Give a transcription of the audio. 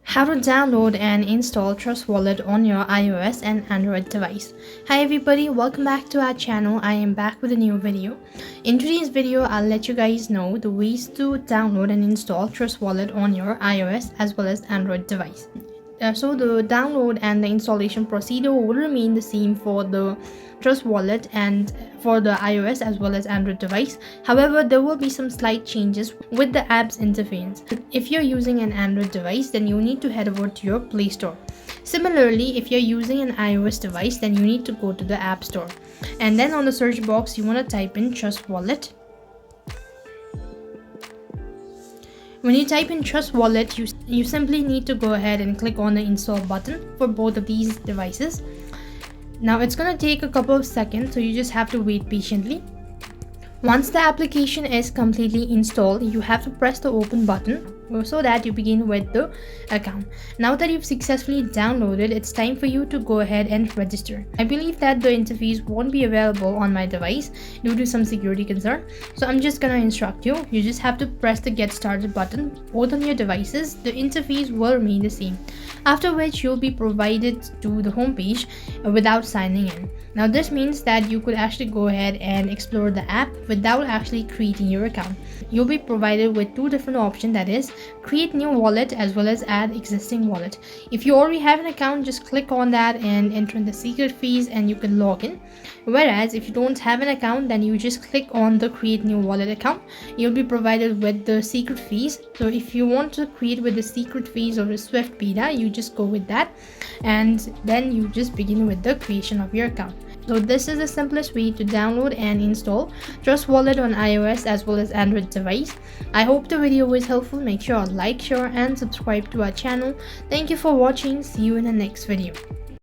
How to download and install Trust Wallet on your iOS and Android device. Hi everybody, welcome back to our channel. I am back with a new video. In today's video, I'll let you guys know the ways to download and install Trust Wallet on your iOS as well as Android device. So the download and the installation procedure will remain the same for the Trust Wallet and for the iOS as well as Android device. However, there will be some slight changes with the app's interface. If you're using an Android device, then you need to head over to your Play Store. Similarly, if you're using an iOS device, then you need to go to the App Store. And then on the search box, you want to type in Trust Wallet. When you type in Trust Wallet, you simply need to go ahead and click on the install button for both of these devices. Now it's going to take a couple of seconds, so you just have to wait patiently. Once the application is completely installed, you have to press the open button so that you begin with the account. Now that you've successfully downloaded, it's time for you to go ahead and register. I believe that the interface won't be available on my device due to some security concern, so I'm just gonna instruct you. You just have to press the get started button both on your devices. The interface will remain the same, after which you'll be provided to the home page without signing in. Now this means that you could actually go ahead and explore the app without actually creating your account. You'll be provided with two different options, that is create new wallet as well as add existing wallet. If you already have an account, just click on that and enter in the secret fees and you can log in. Whereas if you don't have an account, then you just click on the create new wallet account. You'll be provided with the secret fees. So if you want to create with the secret fees or the Swift beta, you just go with that and then you just begin with the creation of your account. So this is the simplest way to download and install Trust Wallet on iOS as well as Android device. I hope the video was helpful. Make sure to like, share and subscribe to our channel. Thank you for watching. See you in the next video.